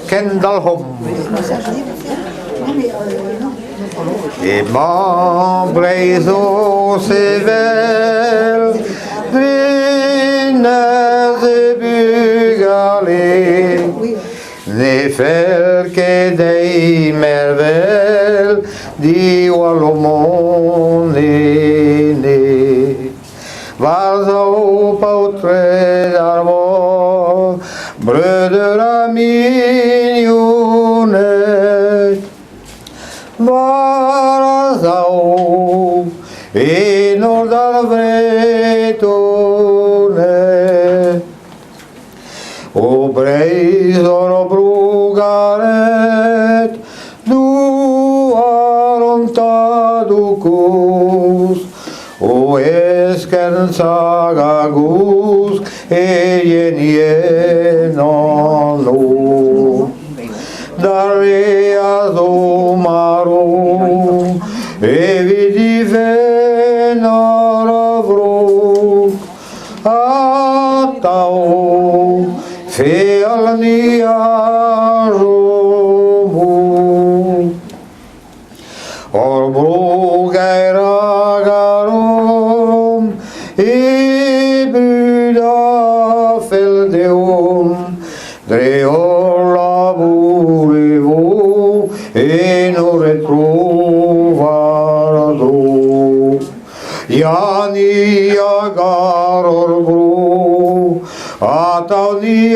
Kendalhom. Et membrezo sevel, Brines et Bugale, Nefel que dei mervel, di Wallomonene, Varzo pautre d'armor, Brødre la mignonette, Varazao, et nord d'alvretone, o breizor brugaret, du arontaducus, o eskensaгаgus, e jenienano, Dareas omarum, e vidi venaravrum, atao, fealniarum, orbrugeragarum, e buda feldeum, dreor laburevo, e non retrovarado. Yani agaror bro, atani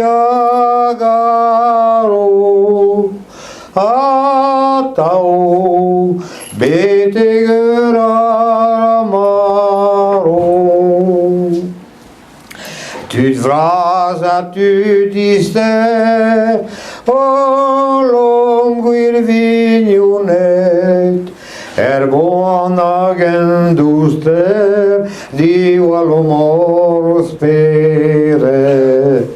agaro, atao, betegeramaro. Tu devras à tu distais, o longuir vignonet, buonagen duster, di Wallomor speret.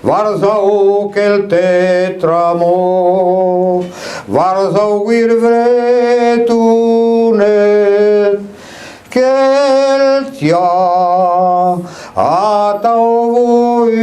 Varzau quel tetramo, Varzau guir vretunet, quel tia, atau voi